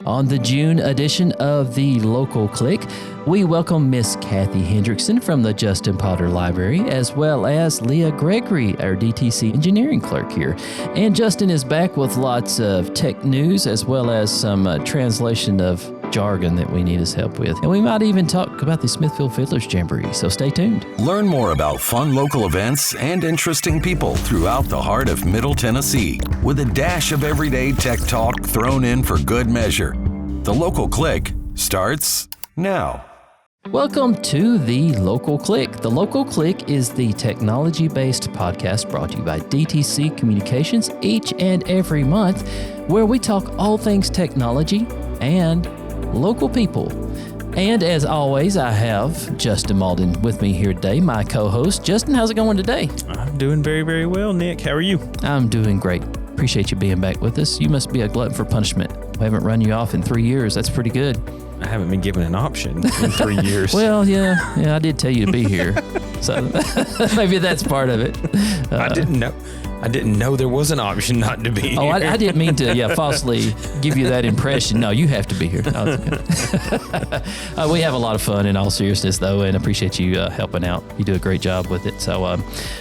On the June edition of the Local Click, we welcome Miss Kathy Hendrixson from the Justin Potter Library, as well as Leah Gregory, our DTC engineering clerk here. And Justin is back with lots of tech news, as well as some translation of jargon that we need his help with. And we might even talk about the Smithville Fiddlers Jamboree, so stay tuned. Learn more about fun local events and interesting people throughout the heart of Middle Tennessee, with a dash of everyday tech talk thrown in for good measure. The Local Click starts now. Welcome to the Local Click. The Local Click is the technology-based podcast brought to you by DTC Communications each and every month, where we talk all things technology and local people. And as always, I have Justin Malden with me here today, my co-host. Justin, how's it going today? I'm doing very, very well, Nick. How are you? I'm doing great. Appreciate you being back with us. You must be a glutton for punishment. We haven't run you off in 3 years. That's pretty good. I haven't been given an option in 3 years. Well, yeah, I did tell you to be here. So maybe that's part of it. I didn't know there was an option not to be here. Oh, I didn't mean to, falsely give you that impression. No, you have to be here. We have a lot of fun in all seriousness, though, and appreciate you helping out. You do a great job with it. So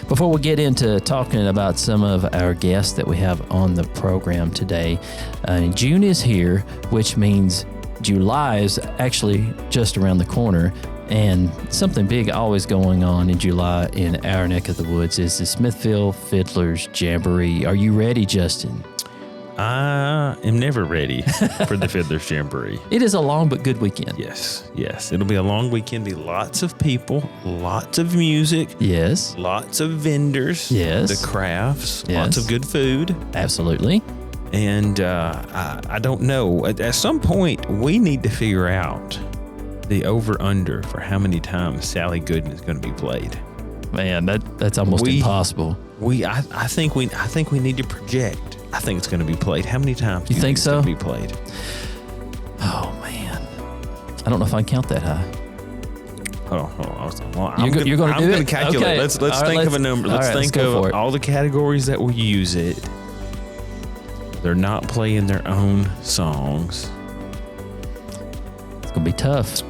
before we get into talking about some of our guests that we have on the program today, June is here, which means July is actually just around the corner. And something big always going on in July in our neck of the woods is the Smithville Fiddlers Jamboree. Are you ready, Justin? I am never ready for the Fiddlers Jamboree. It is a long but good weekend. Yes. It'll be a long weekend. Be lots of people, lots of music. Yes. Lots of vendors. Yes. The crafts. Yes. Lots of good food. Absolutely. And I don't know. At some point, we need to figure out the over-under for how many times Sally Gooden is going to be played. Man, that's almost impossible. I think we need to project. I think it's going to be played. How many times? You think so? It's going to be played. Oh man, I don't know if I can count that high. I'm going to calculate. Okay. Let's think of a number. Let's think of all the categories that will use it. They're not playing their own songs. It's going to be tough.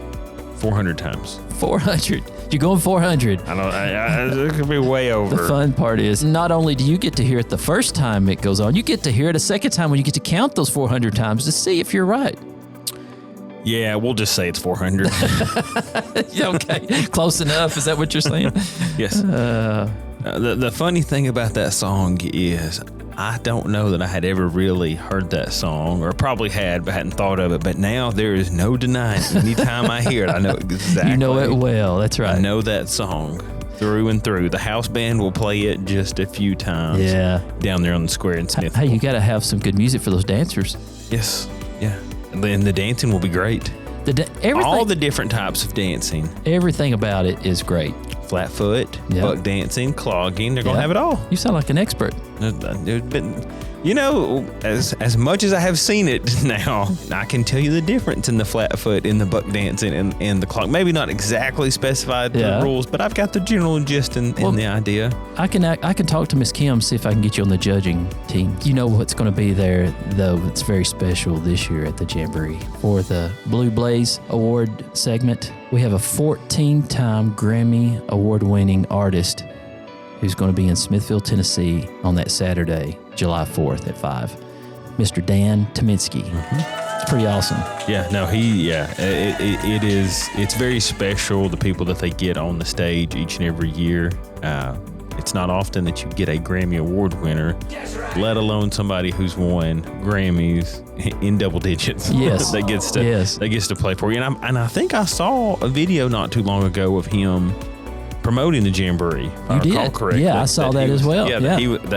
400 times. 400. You're going 400. It could be way over. The fun part is not only do you get to hear it the first time it goes on, you get to hear it a second time when you get to count those 400 times to see if you're right. Yeah, we'll just say it's 400. Okay, close enough. Is that what you're saying? Yes. The funny thing about that song is I don't know that I had ever really heard that song, or probably had, but hadn't thought of it. But now there is no denying. Anytime I hear it, I know exactly. You know it well. That's right. I know that song through and through. The house band will play it just a few times. Yeah. Down there on the square in Smithville. Hey, you got to have some good music for those dancers. Yes. Yeah. And the dancing will be great. All the different types of dancing. Everything about it is great. Flat foot, buck dancing, clogging. They're going to have it all. You sound like an expert. But, you know, as much as I have seen it now, I can tell you the difference in the flat foot, in the buck dancing, and the clog. Maybe not exactly specified the rules, but I've got the general gist and the idea. I can talk to Miss Kim, see if I can get you on the judging team. You know what's going to be there, though. It's very special this year at the Jamboree. For the Blue Blaze Award segment, we have a 14-time Grammy Award-winning artist who's going to be in Smithville, Tennessee on that Saturday, July 4th at 5. Mr. Dan Tyminski. Mm-hmm. It's pretty awesome. It's very special, the people that they get on the stage each and every year. It's not often that you get a Grammy Award winner, let alone somebody who's won Grammys in double digits. Yes. that gets to play for you. And I think I saw a video not too long ago of him promoting the Jamboree. You did? Correctly. Yeah, I saw that as well.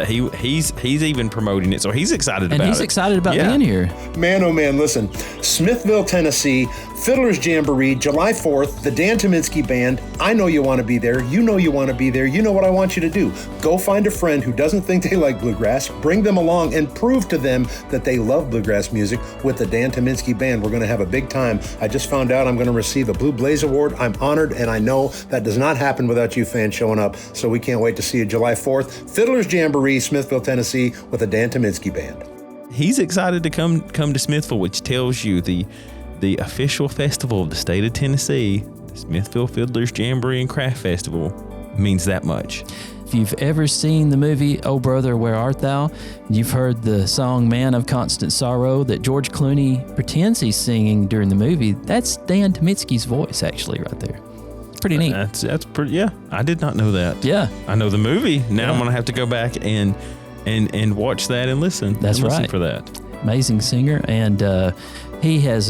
He's even promoting it, so he's excited about it. And he's excited about being here. Man, oh man, listen. Smithville, Tennessee, Fiddlers Jamboree, July 4th, the Dan Tyminski Band. I know you want to be there. You know you want to be there. You know what I want you to do. Go find a friend who doesn't think they like bluegrass, bring them along, and prove to them that they love bluegrass music with the Dan Tyminski Band. We're going to have a big time. I just found out I'm going to receive a Blue Blaze Award. I'm honored, and I know that does not happen without you fans showing up, so we can't wait to see you July 4th. Fiddlers Jamboree, Smithville, Tennessee, with the Dan Tyminski Band. he's excited to come to Smithville, which tells you the official festival of the state of Tennessee, the Smithville Fiddlers Jamboree and Craft Festival, means that much. If you've ever seen the movie Oh Brother, Where Art Thou? You've heard the song Man of Constant Sorrow that George Clooney pretends he's singing during the movie. That's Dan Tyminski's voice, actually, right there. It's pretty neat. That's pretty. Yeah, I did not know that. Yeah, I know the movie. Now I'm gonna have to go back and watch that and listen. That's and listen right. for that. Amazing singer, and he has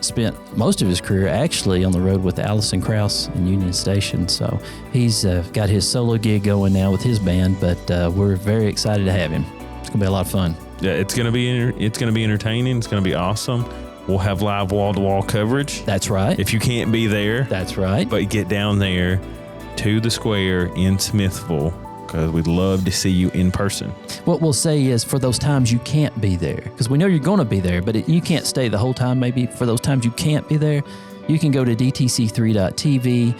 spent most of his career actually on the road with Allison Krauss and Union Station. So he's got his solo gig going now with his band, but we're very excited to have him. It's gonna be a lot of fun. Yeah, it's gonna be entertaining. It's gonna be awesome. We'll have live wall-to-wall coverage. That's right. If you can't be there, That's right. but get down there to the square in Smithville, because we'd love to see you in person. What we'll say is for those times you can't be there, because we know you're going to be there, but you can't stay the whole time. Maybe for those times you can't be there, you can go to dtc3.tv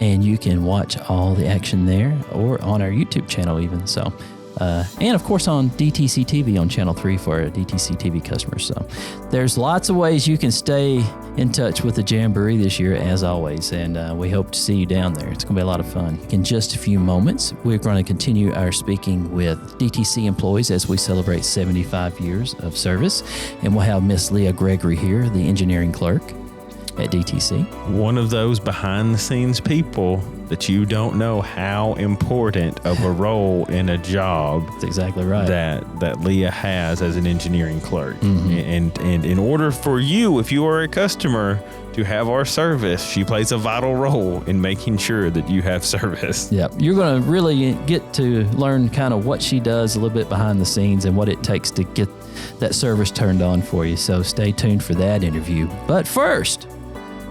and you can watch all the action there, or on our YouTube channel even. So, and of course on DTC TV on Channel 3 for our DTC TV customers. So there's lots of ways you can stay in touch with the Jamboree this year, as always, and we hope to see you down there. It's going to be a lot of fun. In just a few moments, we're going to continue our speaking with DTC employees as we celebrate 75 years of service, and we'll have Miss Leah Gregory here, the engineering clerk at DTC. One of those behind-the-scenes people that you don't know how important of a role in a job That's exactly right. that Leah has as an engineering clerk. And in order for you, if you are a customer, to have our service, she plays a vital role in making sure that you have service. Yep. You're going to really get to learn kind of what she does a little bit behind the scenes and what it takes to get that service turned on for you. So stay tuned for that interview. But first,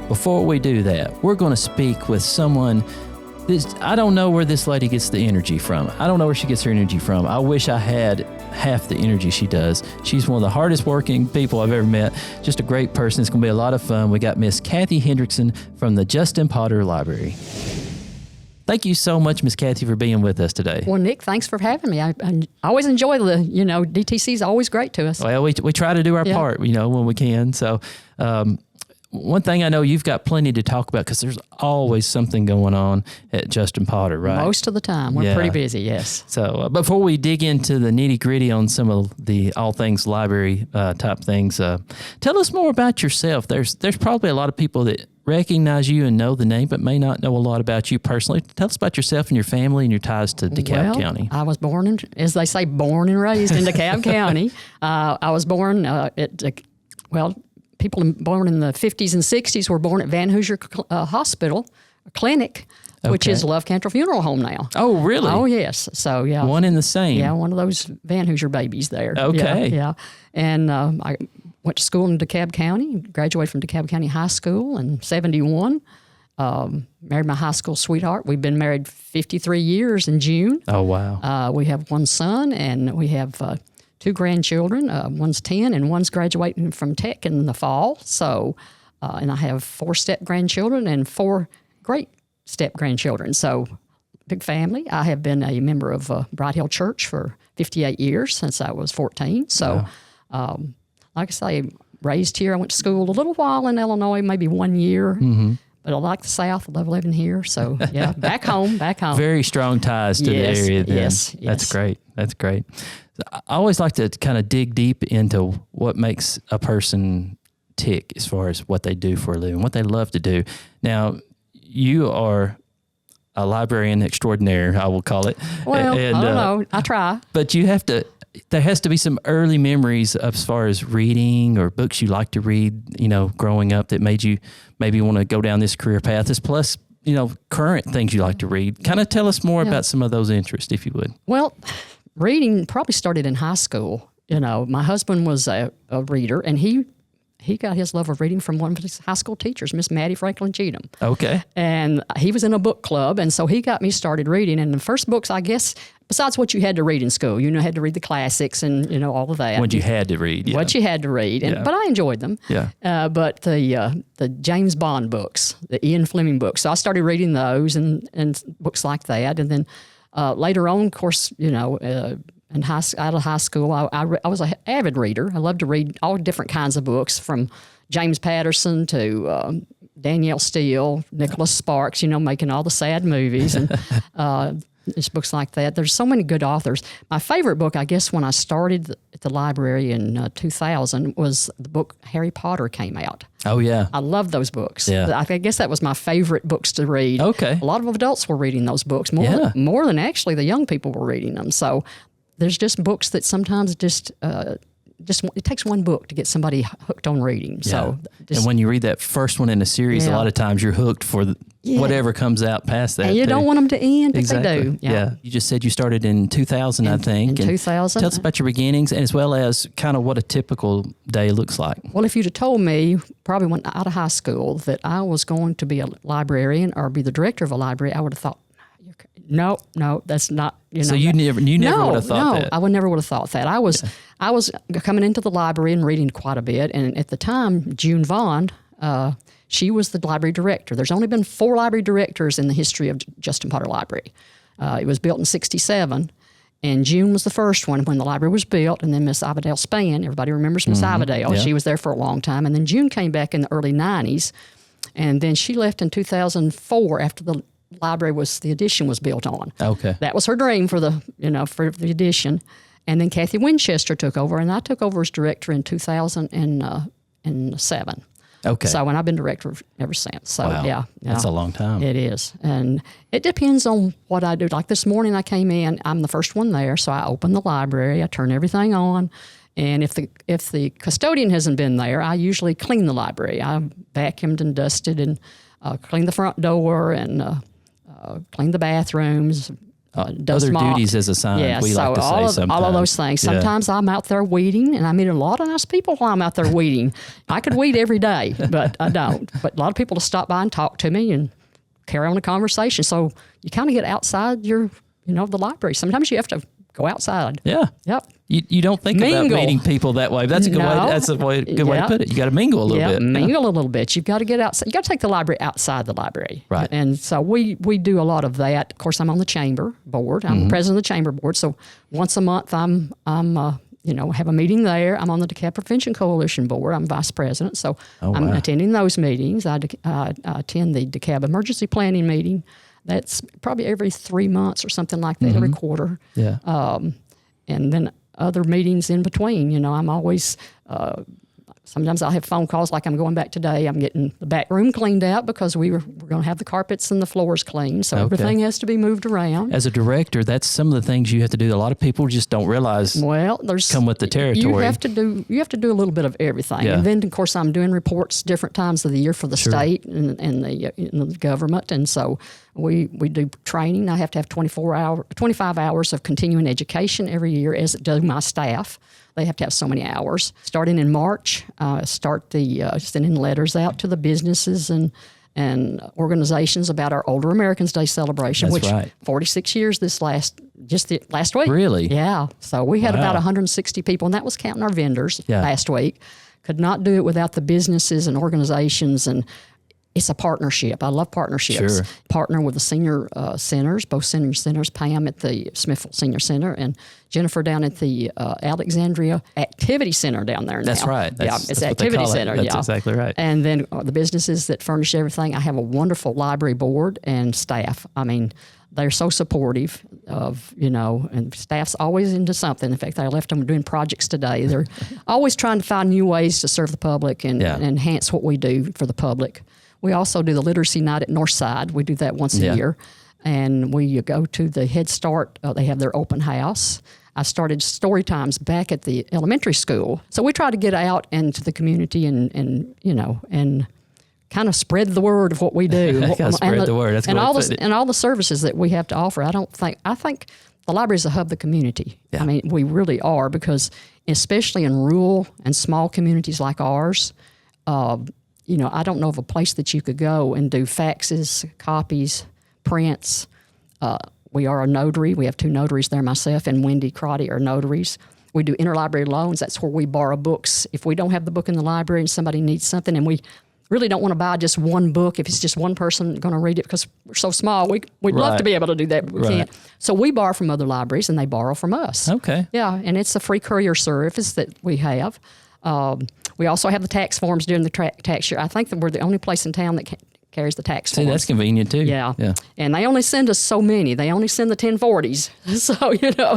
before we do that, we're going to speak with someone. I don't know where this lady gets the energy from. I don't know where she gets her energy from. I wish I had half the energy she does. She's one of the hardest working people I've ever met. Just a great person. It's going to be a lot of fun. We got Miss Kathy Hendrixson from the Justin Potter Library. Thank you so much, Miss Kathy, for being with us today. Well, Nick, thanks for having me. I always enjoy DTC is always great to us. Well, we try to do our part, when we can. So, one thing I know you've got plenty to talk about, because there's always something going on at Justin Potter, right? Most of the time. We're pretty busy, yes. So before we dig into the nitty gritty on some of the all things library type things, tell us more about yourself. There's probably a lot of people that recognize you and know the name, but may not know a lot about you personally. Tell us about yourself and your family and your ties to DeKalb County. I was born and raised in DeKalb County. I was born people born in the 50s and 60s were born at Van Hoosier Hospital Clinic, which is Love Cantrell Funeral Home now. Oh, really? Oh, yes. So, yeah. One and the same. Yeah, one of those Van Hoosier babies there. Okay. Yeah. And I went to school in DeKalb County, graduated from DeKalb County High School in 71. Married my high school sweetheart. We've been married 53 years in June. Oh, wow. We have one son, and we have 2 grandchildren. One's 10 and one's graduating from Tech in the fall. So, and I have 4 step-grandchildren and 4 great step-grandchildren. So, big family. I have been a member of Bright Hill Church for 58 years since I was 14. So, like I say, raised here. I went to school a little while in Illinois, maybe 1 year. But I like the South. I love living here. So, yeah, back home. Very strong ties to the area then. Yes. That's great. I always like to kind of dig deep into what makes a person tick as far as what they do for a living, what they love to do. Now, you are a librarian extraordinaire, I will call it. Well, I don't know. I try. But there has to be some early memories as far as reading or books you like to read, growing up that made you maybe want to go down this career path. As plus, current things you like to read. Kind of tell us more about some of those interests, if you would. Well, reading probably started in high school. My husband was a reader, and he got his love of reading from one of his high school teachers, Miss Maddie Franklin Cheatham. Okay. And he was in a book club, and so he got me started reading. And the first books, I guess, besides what you had to read in school, had to read the classics and, all of that. What you had to read. Yeah. What you had to read. But I enjoyed them. Yeah. But the James Bond books, the Ian Fleming books, so I started reading those and books like that. And then Later on, of course, out of high school, I was an avid reader. I loved to read all different kinds of books, from James Patterson to Danielle Steele, Nicholas Sparks, making all the sad movies, and there's books like that. There's so many good authors. My favorite book, I guess, when I started at the library in 2000 was the book Harry Potter came out. Oh, yeah. I love those books. Yeah. I guess that was my favorite books to read. Okay. A lot of adults were reading those books, more than actually the young people were reading them. So there's just books that sometimes just it takes one book to get somebody hooked on reading. Yeah. So and when you read that first one in a series, a lot of times you're hooked for whatever comes out past that. And you don't want them to end, exactly. But they do. Yeah. You just said you started in 2000, I think. In 2000. Tell us about your beginnings, and as well as kind of what a typical day looks like. Well, if you'd have told me probably when out of high school that I was going to be a librarian or be the director of a library, I would have thought, no, that's not. So you never would have thought that. No, I never would have thought that. I was coming into the library and reading quite a bit, and at the time, June Vaughn, she was the library director. There's only been 4 library directors in the history of Justin Potter Library. It was built in '67, and June was the first one when the library was built, and then Miss Ivadale Spann. Everybody remembers Miss Ivadale. Yeah. She was there for a long time, and then June came back in the early '90s, and then she left in 2004 after the addition was built on. Okay. That was her dream for the addition. And then Kathy Winchester took over, and I took over as director in 2007. Okay. So, and I've been director ever since. So, wow. That's a long time. It is. And it depends on what I do. Like this morning I came in, I'm the first one there, so I open the library, I turn everything on. And if the custodian hasn't been there, I usually clean the library. I vacuumed and dusted and cleaned the front door and clean the bathrooms. Other duties as assigned, we like to say sometimes. All of those things. Sometimes I'm out there weeding, and I meet a lot of nice people while I'm out there weeding. I could weed every day, but I don't. But a lot of people to stop by and talk to me and carry on a conversation. So you kind of get outside the library. Sometimes you have to go outside. Yeah. Yep. You don't think about meeting people that way. That's a good way. That's a good way to put it. You got to mingle a little bit. Mingle a little bit. You've got to get outside. You got to take the library outside the library. Right. And so we do a lot of that. Of course, I'm on the chamber board. I'm president of the chamber board. So once a month, I'm have a meeting there. I'm on the DeKalb Prevention Coalition board. I'm vice president. So I'm attending those meetings. I attend the DeKalb Emergency Planning meeting. That's probably every 3 months or something like that, every quarter. Yeah. And then other meetings in between. I'm always, sometimes I'll have phone calls like I'm going back today. I'm getting the back room cleaned out because we're going to have the carpets and the floors cleaned. So everything has to be moved around. As a director, that's some of the things you have to do. A lot of people just don't realize come with the territory. You have to do a little bit of everything. Yeah. And then, of course, I'm doing reports different times of the year for the state and the government. And so we do training. I have to have 25 hours of continuing education every year, as do my staff. They have to have so many hours. Starting in March, sending letters out to the businesses and organizations about our Older Americans Day celebration, That's right. 46 years last week. Really? Yeah. So we had about 160 people, and that was counting our vendors last week. Could not do it without the businesses and organizations, and it's a partnership. I love partnerships. Sure. Partner with the senior centers, both senior centers, Pam at the Smithville Senior Center and Jennifer down at the Alexandria Activity Center down there now. That's right. It's the Activity Center. That's exactly right. And then the businesses that furnish everything. I have a wonderful library board and staff. I mean, they're so supportive of, and staff's always into something. In fact, I left them doing projects today. They're always trying to find new ways to serve the public and enhance what we do for the public. We also do the Literacy Night at Northside. We do that once a year. And we go to the Head Start. They have their open house. I started story times back at the elementary school. So we try to get out into the community and kind of spread the word of what we do. Spread the word. That's and all the services that we have to offer. I think the library is a hub of the community. Yeah. I mean, we really are, because especially in rural and small communities like ours, I don't know of a place that you could go and do faxes, copies, prints. We are a notary. We have 2 notaries there, myself and Wendy Crotty are notaries. We do interlibrary loans. That's where we borrow books. If we don't have the book in the library and somebody needs something, and we really don't want to buy just one book if it's just one person going to read it because we're so small. We'd love to be able to do that, but we can't. So we borrow from other libraries and they borrow from us. Okay. Yeah, and it's a free courier service that we have. We also have the tax forms during the tax year. I think that we're the only place in town that carries the tax forms. See, that's convenient too. Yeah. And they only send us so many. They only send the 1040s. So,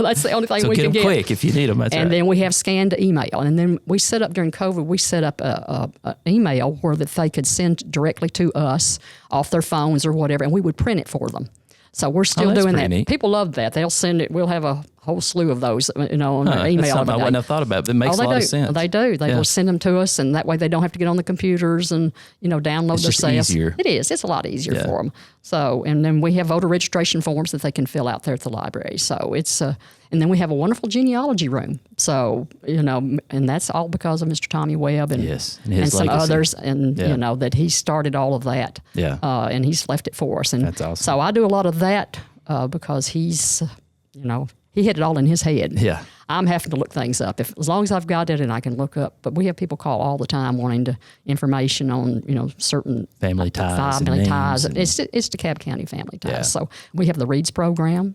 that's the only thing we can get. So get them quick if you need them. That's and then we have scanned email. And then we set up during COVID, we set up an email where that they could send directly to us off their phones or whatever, and we would print it for them. So we're still doing that. Neat. People love that. They'll send it. We'll have a whole slew of those, on email. That's something I wouldn't have thought about, but it makes a lot of sense. They do. They will send them to us, and that way they don't have to get on the computers and, download It's themselves. easier. It is. It's a lot easier for them. So, and then we have voter registration forms that they can fill out there at the library. So it's, and then we have a wonderful genealogy room. So, and that's all because of Mr. Tommy Webb and, and some legacy. others, and, that he started all of that. Yeah. And he's left it for us. And that's awesome. So I do a lot of that because he's, he had it all in his head. Yeah. I'm having to look things up. As long as I've got it and I can look up. But we have people call all the time wanting information on, certain family ties. Family ties. It's DeKalb County family ties. Yeah. So we have the Reads program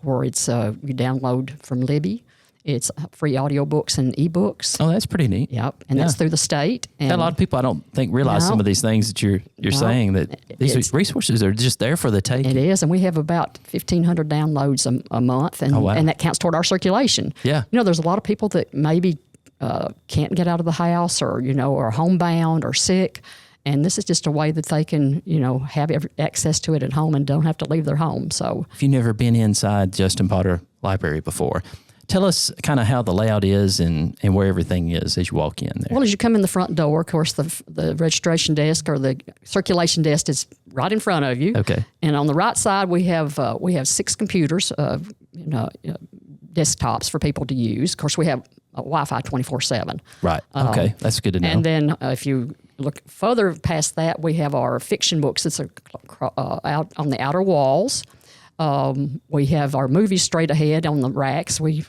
where it's you download from Libby. It's free audiobooks and ebooks. Oh, that's pretty neat. Yep, and that's through the state. And a lot of people, I don't think, realize some of these things that you're saying, that these resources are just there for the taking. It is, and we have about 1,500 downloads a month, and and that counts toward our circulation. Yeah. There's a lot of people that maybe can't get out of the house, or are homebound or sick, and this is just a way that they can have access to it at home and don't have to leave their home. So, if you've never been inside Justin Potter Library before, tell us kind of how the layout is and where everything is as you walk in there. Well, as you come in the front door, of course, the registration desk or the circulation desk is right in front of you. Okay. And on the right side, we have 6 computers, desktops for people to use. Of course, we have Wi-Fi 24/7. Right. Okay. That's good to know. And then if you look further past that, we have our fiction books that's out on the outer walls. We have our movies straight ahead on the racks. We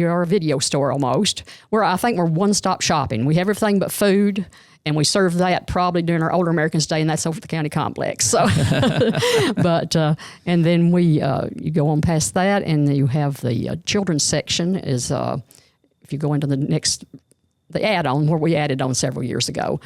are a video store almost. I think we're one-stop shopping. We have everything but food, and we serve that probably during our Older Americans Day, and that's over at the county complex. So, but and then you go on past that, and you have the children's section. Is if you go into the add-on where we added on several years ago.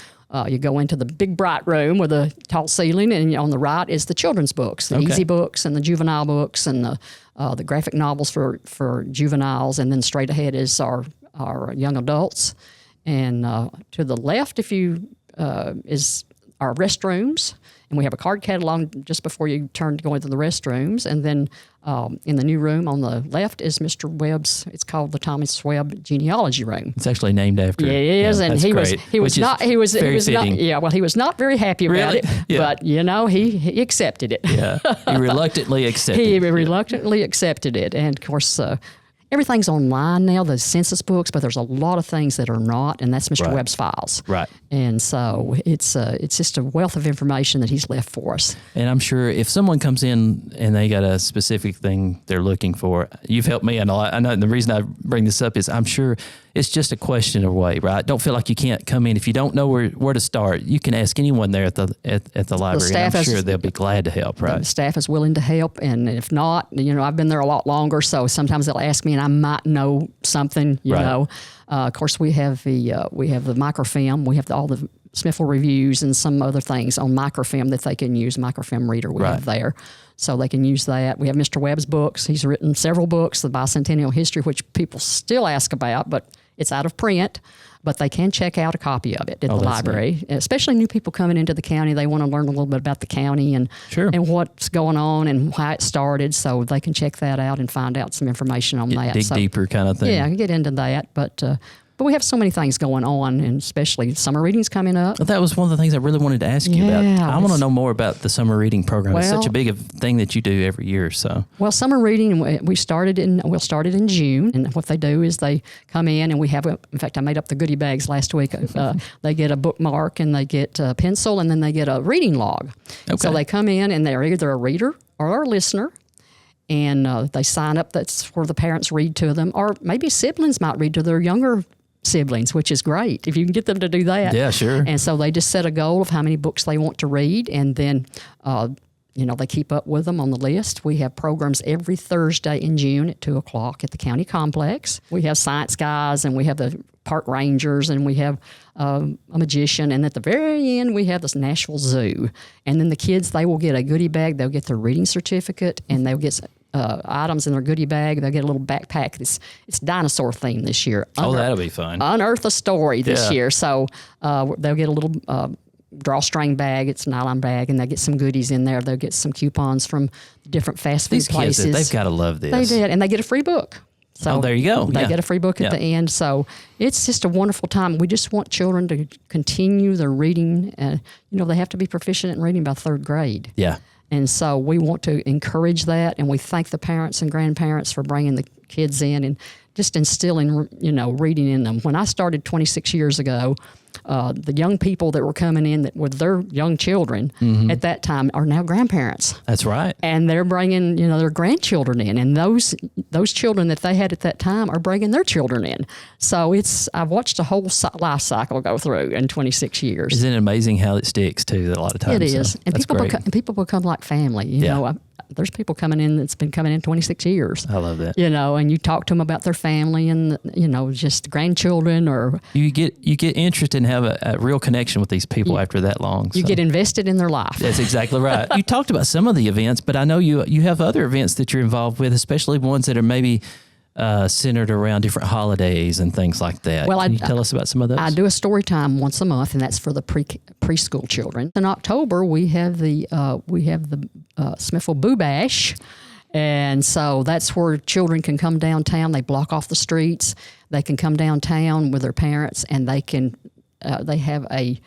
You go into the big bright room with a tall ceiling, and on the right is the children's books, the easy books and the juvenile books and the graphic novels for juveniles, and then straight ahead is our young adults. And to the left, is our restrooms, and we have a card catalog just before you turn to go into the restrooms. And then in the new room on the left is Mr. Webb's. It's called the Thomas Webb Genealogy Room. It's actually named after. Yeah, it is, and he was not very happy about it. Yeah. But he accepted it. Yeah, he reluctantly accepted. He reluctantly accepted it, and of course. Everything's online now, the census books, but there's a lot of things that are not, and that's Mr. Webb's files. Right. And so it's just a wealth of information that he's left for us. And I'm sure if someone comes in and they got a specific thing they're looking for, you've helped me. I know the reason I bring this up is I'm sure it's just a question away, right? Don't feel like you can't come in. If you don't know where to start, you can ask anyone there at the library, and I'm sure they'll be glad to help, right? The staff is willing to help, and if not, I've been there a lot longer, so sometimes they'll ask me, and I might know something, you know. Of course, we have the microfilm. We have all the Smithville reviews and some other things on microfilm that they can use. Microfilm reader we have there, so they can use that. We have Mr. Webb's books. He's written several books, the Bicentennial History, which people still ask about, but it's out of print. But they can check out a copy of it at the library, especially new people coming into the county. They want to learn a little bit about the county and what's going on and why it started, so they can check that out and find out some information on that. Dig deeper kind of thing. Yeah, get into that. But we have so many things going on, and especially summer readings coming up. Well, that was one of the things I really wanted to ask you about. I want to know more about the summer reading program. It's such a big thing that you do every year. So, summer reading, we'll start it in June, and what they do is they come in, and we have in fact, I made up the goodie bags last week. They get a bookmark, and they get a pencil, and then they get a reading log. Okay. So they come in, and they're either a reader or a listener. And they sign up. That's where the parents read to them, or maybe siblings might read to their younger siblings, which is great if you can get them to do that. Yeah, sure. And so they just set a goal of how many books they want to read, and then they keep up with them on the list. We have programs every Thursday in June at 2:00 at the county complex. We have science guys, and we have the park rangers, and we have a magician, and at the very end we have this Nashville Zoo. And then the kids, they will get a goodie bag. They'll get their reading certificate, and they'll get items in their goodie bag. They'll get a little backpack. It's dinosaur themed this year. That'll be fun. Unearth a story this year. So they'll get a little drawstring bag. It's a nylon bag, and they get some goodies in there. They'll get some coupons from different fast food places. Kids, they've got to love this. They did, and they get a free book. So there you go. They get a free book at the end. So it's just a wonderful time. We just want children to continue their reading. They have to be proficient in reading by 3rd grade. Yeah. And so we want to encourage that, and we thank the parents and grandparents for bringing the kids in and just instilling, reading in them. When I started 26 years ago, the young people that were coming in that with their young children at that time are now grandparents. That's right. And they're bringing, their grandchildren in, and those children that they had at that time are bringing their children in. So I've watched a whole life cycle go through in 26 years. Isn't it amazing how it sticks too? That a lot of times it is, and people become like family. There's people coming in that's been coming in 26 years. I love that. And you talk to them about their family and just grandchildren, or you get interested and have a real connection with these people after that long. You get invested in their life. That's exactly right. You talked about some of the events, but I know you have other events that you're involved with, especially ones that are maybe centered around different holidays and things like that. Well, Can you tell us about some of those? I do a story time once a month, and that's for the preschool children. In October, we have the Smithville Boo Bash. And so that's where children can come downtown. They block off the streets. They can come downtown with their parents, and they they have a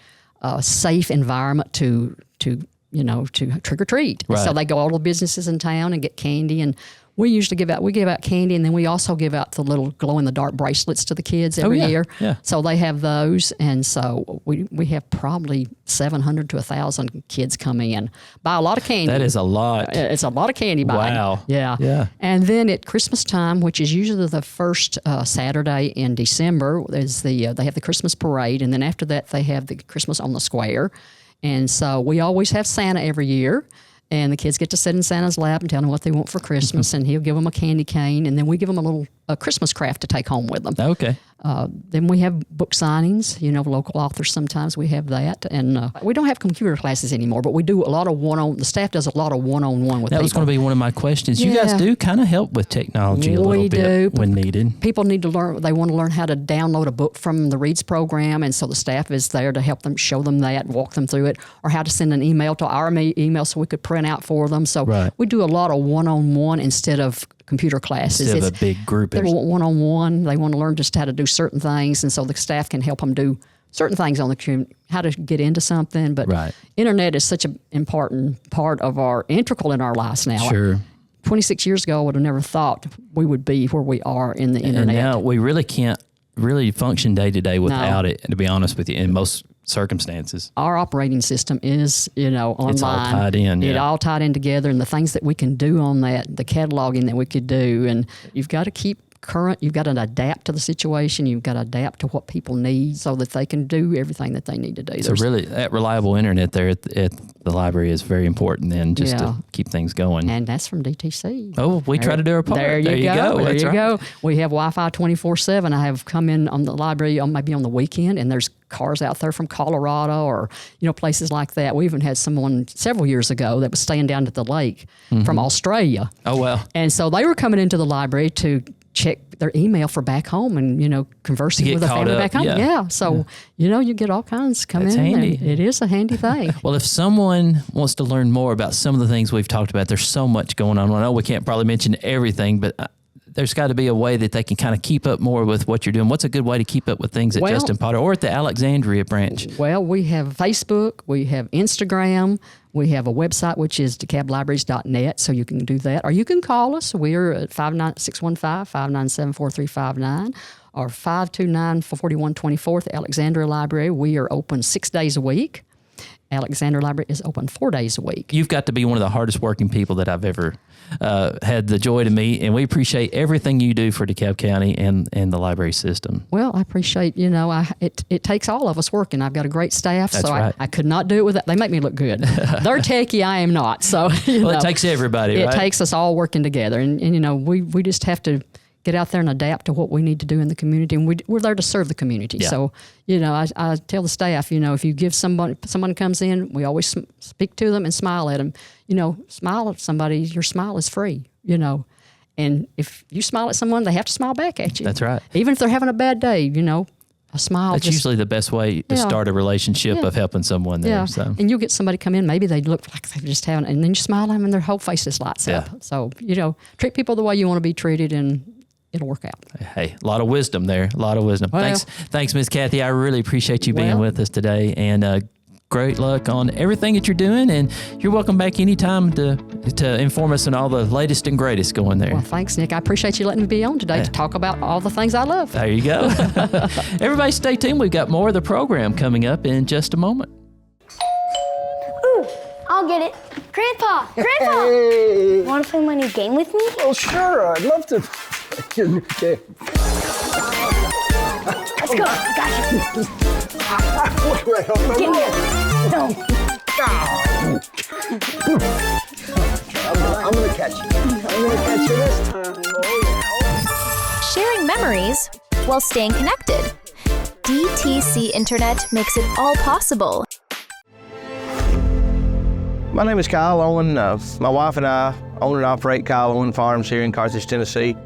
safe environment to trick or treat. Right. So they go all the businesses in town and get candy, and we usually give out candy, and then we also give out the little glow-in-the-dark bracelets to the kids every year. Yeah. So they have those, and so we have probably 700 to 1,000 kids come in, buy a lot of candy. That is a lot. It's a lot of candy buying. Wow. Yeah. Yeah. And then at Christmas time, which is usually the first Saturday in December, is they have the Christmas parade, and then after that they have the Christmas on the Square. And so we always have Santa every year. And the kids get to sit in Santa's lap and tell him what they want for Christmas, and he'll give them a candy cane, and then we give them a Christmas craft to take home with them. Okay. Then we have book signings, local authors sometimes we have that. And we don't have computer classes anymore, but we do a lot of the staff does a lot of one-on-one with people. That was going to be one of my questions. You guys do kind of help with technology a little bit when needed. People need to learn, they want to learn how to download a book from the Reads program, and so the staff is there to help them, show them that, walk them through it, or how to send an email to our email so we could print out for them. So we do a lot of one-on-one instead of computer classes. Instead of a big group. They're one-on-one. They want to learn just how to do certain things, and so the staff can help them do certain things on the how to get into something. But internet is such an important part of integral in our lives now. Sure. 26 years ago, I would have never thought we would be where we are in the internet. And now we really can't function day to day without it, to be honest with you, in most circumstances. Our operating system is, online. It's all tied in. It all tied in together, and the things that we can do on that, the cataloging that we could do, and you've got to keep current. You've got to adapt to the situation. You've got to adapt to what people need so that they can do everything that they need to do. So really, that reliable internet there at the library is very important then, just to keep things going. And that's from DTC. Oh, we try to do our part. There you go. There you go. Right. We have Wi-Fi 24/7. I have come in on the library maybe on the weekend, and there's cars out there from Colorado or places like that. We even had someone several years ago that was staying down at the lake from Australia. Oh, wow. And so they were coming into the library to check their email for back home and, conversing with a family back home. Yeah. So, you get all kinds come That's in. handy. It is a handy thing. Well, if someone wants to learn more about some of the things we've talked about, there's so much going on. I know we can't probably mention everything, but there's got to be a way that they can kind of keep up more with what you're doing. What's a good way to keep up with things at Justin Potter or at the Alexandria branch? Well, we have Facebook, we have Instagram, we have a website, which is dekalblibraries.net, so you can do that. Or you can call us. We're at 615-597-4359 or 529-4124 at the Alexandria Library. We are open 6 days a week. Alexander Library is open 4 days a week. You've got to be one of the hardest working people that I've ever had the joy to meet, and we appreciate everything you do for DeKalb County and the library system. Well, I appreciate, it takes all of us working. I've got a great staff, That's so right. I could not do it without. They make me look good. They're techie, I am not. So, It takes everybody, right? It takes us all working together, and we just have to get out there and adapt to what we need to do in the community, and we're there to serve the community. Yeah. So, I tell the staff, if you give someone comes in, we always speak to them and smile at them. Smile at somebody. Your smile is free. And if you smile at someone, they have to smile back at you. That's right. Even if they're having a bad day, a smile. That's usually the best way to start a relationship of helping someone there. Yeah, So. and you'll get somebody come in, maybe they look like they're just having, and then you smile at them and their whole face just lights up. So, treat people the way you want to be treated, and it'll work out. Hey, a lot of wisdom there. A lot of wisdom. Well, Thanks, Miss Kathy. I really appreciate you being with us today, and great luck on everything that you're doing. And you're welcome back anytime to inform us on all the latest and greatest going there. Well, thanks, Nick. I appreciate you letting me be on today to talk about all the things I love. There you go. Everybody stay tuned. We've got more of the program coming up in just a moment. Ooh, I'll get it. Grandpa! Hey. Want to play my new game with me? Well, sure. I'd love to. Okay. Let's go. I got you. Right off my Get me. roll. No. I'm gonna catch you. I'm gonna catch you this time. Oh, Sharing memories while staying connected. DTC Internet makes it all possible. My name is Kyle Owen. My wife and I own and operate Kyle Owen Farms here in Carthage, Tennessee.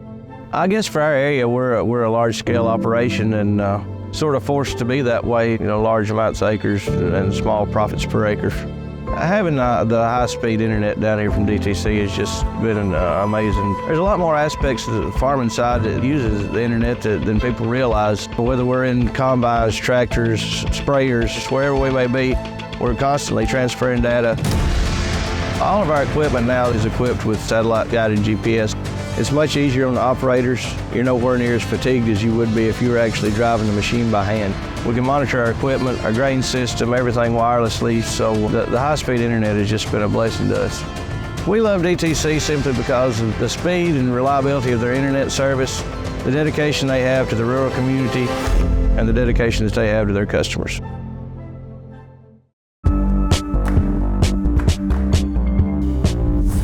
I guess for our area, we're a large-scale operation and sort of forced to be that way, large amounts of acres and small profits per acre. Having the high-speed internet down here from DTC has just been amazing. There's a lot more aspects of the farming side that uses the internet than people realize. Whether we're in combines, tractors, sprayers, wherever we may be, we're constantly transferring data. All of our equipment now is equipped with satellite-guided GPS. It's much easier on the operators. You're nowhere near as fatigued as you would be if you were actually driving the machine by hand. We can monitor our equipment, our grain system, everything wirelessly, so the high-speed internet has just been a blessing to us. We love DTC simply because of the speed and reliability of their internet service, the dedication they have to the rural community, and the dedication that they have to their customers.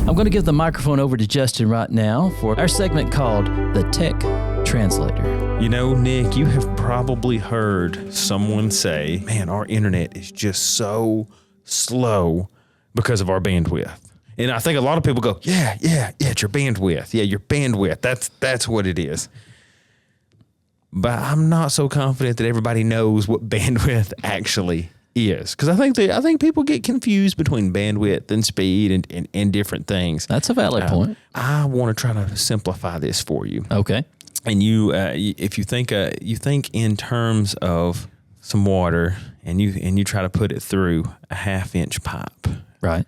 I'm going to give the microphone over to Justin right now for our segment called The Tech Translator. Nick, you have probably heard someone say, man, our internet is just so slow because of our bandwidth. And I think a lot of people go, yeah, it's your bandwidth. Yeah, your bandwidth. That's what it is. But I'm not so confident that everybody knows what bandwidth actually is, because I think people get confused between bandwidth and speed and different things. That's a valid point. I want to try to simplify this for you. Okay. And if you think in terms of some water and you try to put it through a 1/2-inch pipe, right?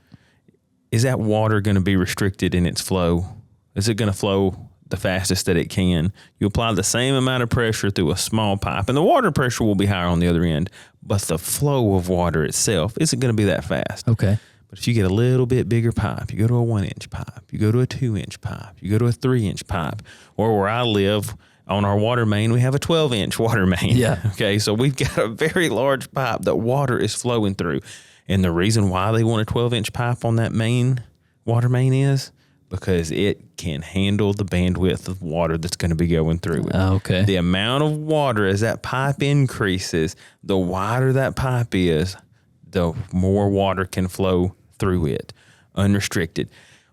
Is that water going to be restricted in its flow? Is it going to flow the fastest that it can? You apply the same amount of pressure through a small pipe, and the water pressure will be higher on the other end, but the flow of water itself isn't going to be that fast. Okay. But if you get a little bit bigger pipe, you go to a 1-inch pipe, you go to a 2-inch pipe, you go to a 3-inch pipe, or where I live on our water main, we have a 12-inch water main. Yeah. Okay, so we've got a very large pipe that water is flowing through. And the reason why they want a 12-inch pipe on that main water main is because it can handle the bandwidth of water that's going to be going through it. Okay. The amount of water as that pipe increases, the wider that pipe is, the more water can flow through it, unrestricted.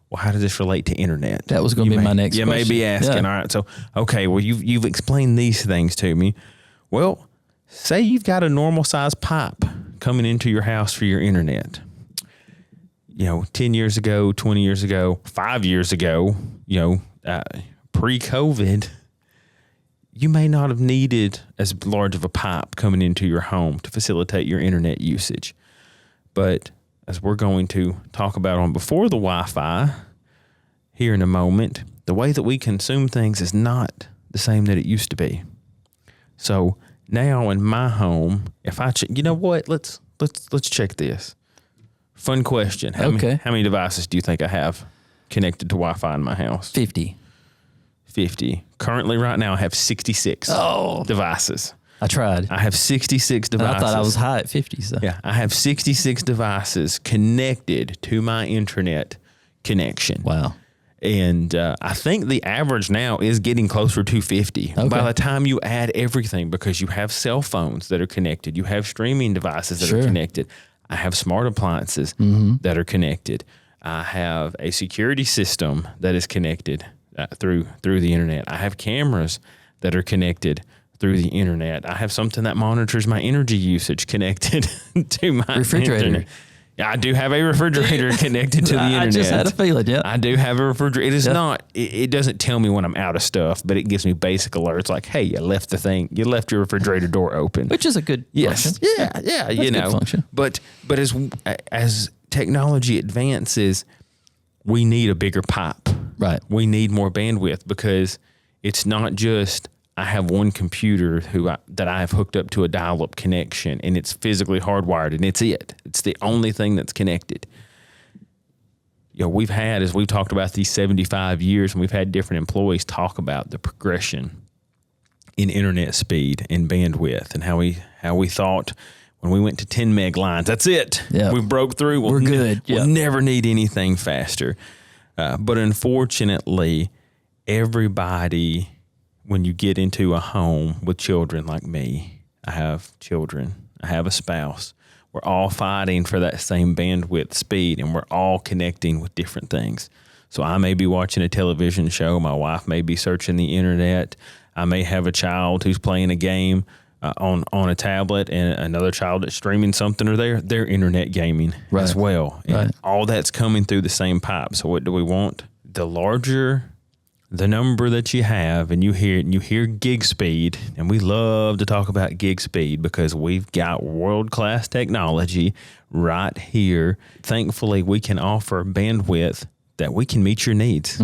Well, how does this relate to internet? That was going to be my next question. You may be asking, all right, so, okay, well, you've explained these things to me. Well, say you've got a normal-sized pipe coming into your house for your internet. 10 years ago, 20 years ago, 5 years ago, pre-COVID, you may not have needed as large of a pipe coming into your home to facilitate your internet usage. But as we're going to talk about on before the Wi-Fi here in a moment, the way that we consume things is not the same that it used to be. So now in my home, if I, let's let's check this. Fun question. How many devices do you think I have connected to Wi-Fi in my house? 50. Currently, right now, I have 66 devices. I tried. I have 66 devices. I thought I was high at 50. So. Yeah, I have 66 devices connected to my internet connection. Wow. And I think the average now is getting closer to 50. Okay. By the time you add everything, because you have cell phones that are connected, you have streaming devices that are connected. I have smart appliances that are connected. I have a security system that is connected through the internet. I have cameras that are connected through the internet. I have something that monitors my energy usage connected to my refrigerator. Internet. Yeah, I do have a refrigerator connected to the internet. I just had a feeling, yeah. I do have a refrigerator. It is not, it doesn't tell me when I'm out of stuff, but it gives me basic alerts like, hey, you left your refrigerator door open. Which is a good function. Yeah, That's a good function. But as technology advances, we need a bigger pipe. Right. We need more bandwidth, because it's not just I have one computer that I have hooked up to a dial-up connection, and it's physically hardwired, and it's the only thing that's connected. We've had, as we've talked about these 75 years, and we've had different employees talk about the progression in internet speed and bandwidth, and how we thought when we went to 10 meg lines, that's it. Yep. We broke through. We're good. We'll never need anything faster. But unfortunately, everybody, when you get into a home with children like me, I have children, I have a spouse, we're all fighting for that same bandwidth speed, and we're all connecting with different things. So I may be watching a television show, my wife may be searching the internet, I may have a child who's playing a game on a tablet, and another child that's streaming something, or they're internet gaming as well. And all that's coming through the same pipe. So what do we want? The larger the number that you have, and you hear gig speed, and we love to talk about gig speed because we've got world-class technology right here. Thankfully, we can offer bandwidth that we can meet your needs.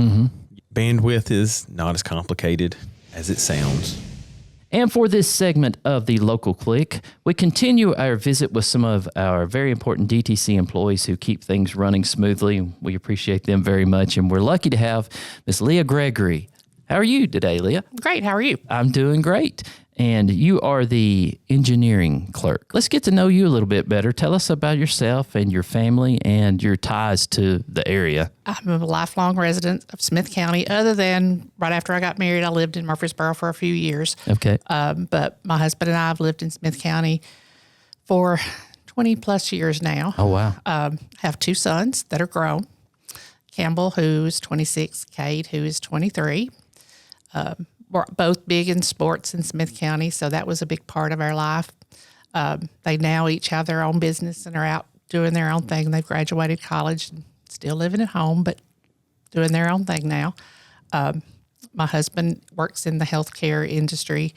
Bandwidth is not as complicated as it sounds. And for this segment of the Local Click, we continue our visit with some of our very important DTC employees who keep things running smoothly. We appreciate them very much, and we're lucky to have Miss Leah Gregory. How are you today, Leah? Great. How are you? I'm doing great. And you are the engineering clerk. Let's get to know you a little bit better. Tell us about yourself and your family and your ties to the area. I'm a lifelong resident of Smith County. Other than right after I got married, I lived in Murfreesboro for a few years. Okay. But my husband and I have lived in Smith County for 20 plus years now. Oh, wow. Have two sons that are grown. Campbell, who's 26, Cade, who is 23. We're both big in sports in Smith County, so that was a big part of our life. They now each have their own business and are out doing their own thing. They've graduated college and still living at home, but doing their own thing now. My husband works in the healthcare industry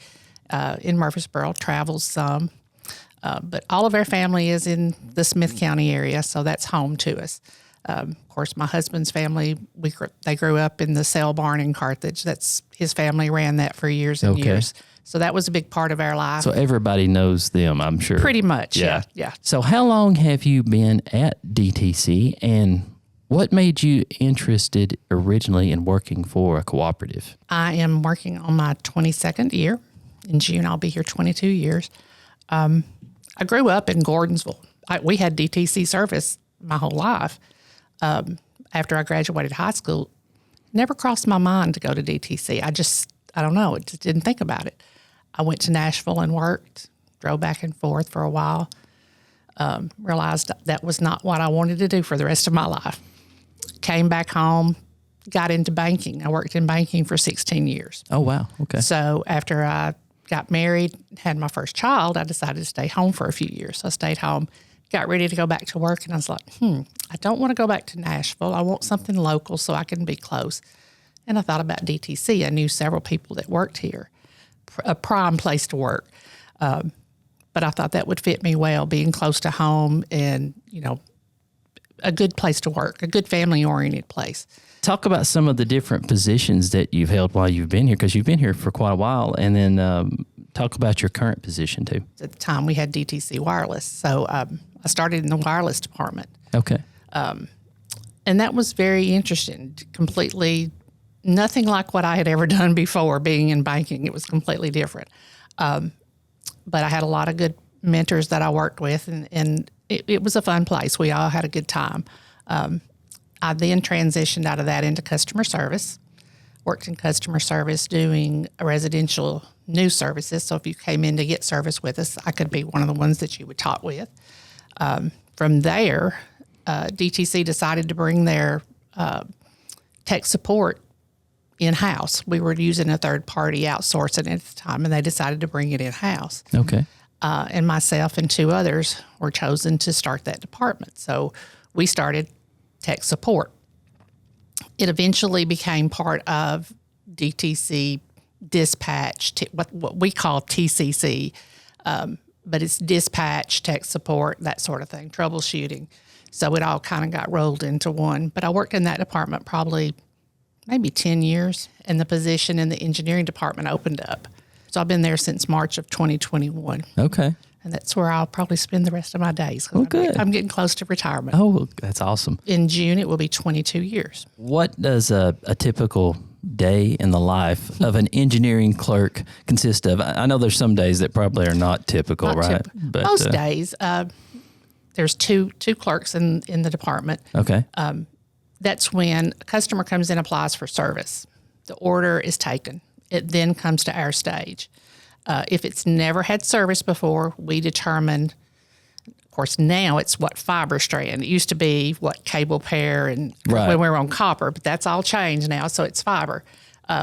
in Murfreesboro, travels some. But all of our family is in the Smith County area, so that's home to us. Of course, my husband's family, they grew up in the sale barn in Carthage. That's his family ran that for years and years. So that was a big part of our life. So everybody knows them, I'm sure. Pretty much, yeah. So how long have you been at DTC, and what made you interested originally in working for a cooperative? I am working on my 22nd year. In June, I'll be here 22 years. I grew up in Gordonsville. We had DTC service my whole life. After I graduated high school, never crossed my mind to go to DTC. I don't know, just didn't think about it. I went to Nashville and worked, drove back and forth for a while, realized that was not what I wanted to do for the rest of my life. Came back home, got into banking. I worked in banking for 16 years. Oh, wow. Okay. So after I got married, had my first child, I decided to stay home for a few years. So I stayed home, got ready to go back to work, and I was like, I don't want to go back to Nashville. I want something local so I can be close. And I thought about DTC. I knew several people that worked here, a prime place to work. But I thought that would fit me well, being close to home and, a good place to work, a good family-oriented place. Talk about some of the different positions that you've held while you've been here, because you've been here for quite a while. And then talk about your current position too. At the time, we had DTC Wireless. So I started in the wireless department. Okay. And that was very interesting. Completely nothing like what I had ever done before being in banking. It was completely different. But I had a lot of good mentors that I worked with, and it was a fun place. We all had a good time. I then transitioned out of that into customer service, worked in customer service doing residential news services. So if you came in to get service with us, I could be one of the ones that you would talk with. From there, DTC decided to bring their tech support in-house. We were using a third-party outsourcing at the time, and they decided to bring it in-house. Okay. And myself and 2 others were chosen to start that department. So we started tech support. It eventually became part of DTC dispatch, what we call TCC, but it's dispatch, tech support, that sort of thing, troubleshooting. So it all kind of got rolled into one. But I worked in that department probably maybe 10 years, and the position in the engineering department opened up. So I've been there since March of 2021. Okay. And that's where I'll probably spend the rest of my days. Oh, good. I'm getting close to retirement. Oh, well, that's awesome. In June, it will be 22 years. What does a typical day in the life of an engineering clerk consist of? I know there's some days that probably are not typical, Not right? typical. But Most days, there's two clerks in the department. Okay. That's when a customer comes in, applies for service. The order is taken. It then comes to our stage. If it's never had service before, we determine, of course, now it's what fiber strand. It used to be what cable pair and Right. when we were on copper, but that's all changed now, so it's fiber.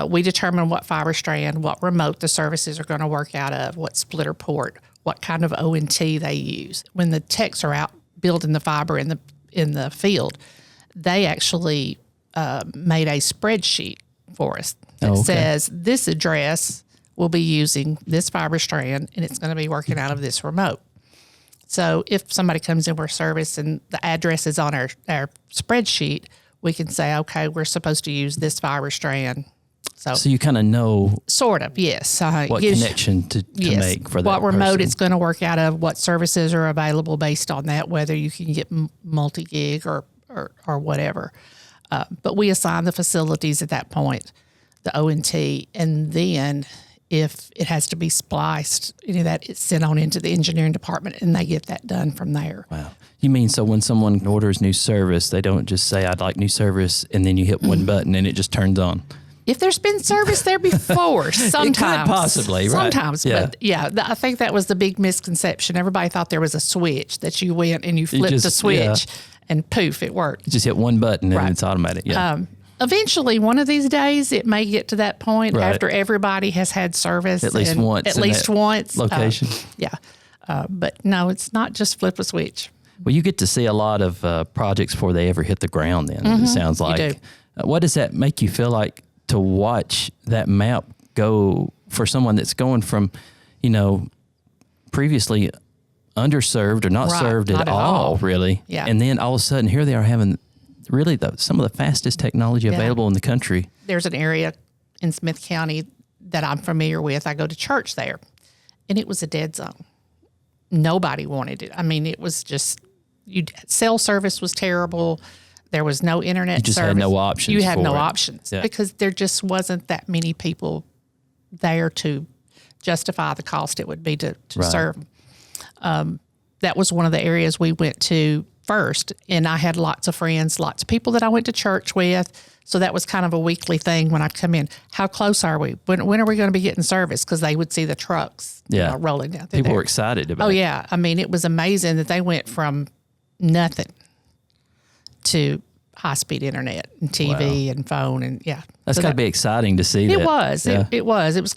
We determine what fiber strand, what remote the services are going to work out of, what splitter port, what kind of ONT they use. When the techs are out building the fiber in the field, they actually made a spreadsheet for us that says this address will be using this fiber strand, and it's going to be working out of this remote. So if somebody comes in for service and the address is on our spreadsheet, we can say, okay, we're supposed to use this fiber strand. So you kind of know sort of, yes. what connection to make for that what remote person. it's going to work out of, what services are available based on that, whether you can get multi-gig or whatever. But we assign the facilities at that point, the ONT, and then if it has to be spliced, any of that, it's sent on into the engineering department, and they get that done from there. Wow. You mean so when someone orders new service, they don't just say, I'd like new service, and then you hit one button and it just turns on? If there's been service there before, sometimes. It could possibly, right? Sometimes, Yeah. but yeah, I think that was the big misconception. Everybody thought there was a switch that you went and you flipped the switch and poof, it worked. You just hit one button and Right. it's automatic. Yeah. Eventually, one of these days, it may get to that point Right. after everybody has had service. At least once At in least that once. location. Yeah. But no, it's not just flip a switch. Well, you get to see a lot of projects before they ever hit the ground then, it sounds like. do. What does that make you feel like to watch that map go for someone that's going from, previously underserved or not Right, served not at at all, all. really? Yeah. And then all of a sudden, here they are having really some of the fastest technology Yeah. available in the country. There's an area in Smith County that I'm familiar with. I go to church there, and it was a dead zone. Nobody wanted it. I mean, it was just cell service was terrible. There was no internet You just service. had no options You had for no it. options Yeah. because there just wasn't that many people there to justify the cost it would be to Right. serve. That was one of the areas we went to first, and I had lots of friends, lots of people that I went to church with. So that was kind of a weekly thing when I'd come in. How close are we? When are we going to be getting service? Because they would see the trucks rolling down through People there. were excited about Oh, it. yeah. I mean, it was amazing that they went from nothing to high-speed internet and TV and phone, and That's got to be exciting to see. It that. was. Yeah. It was. It was.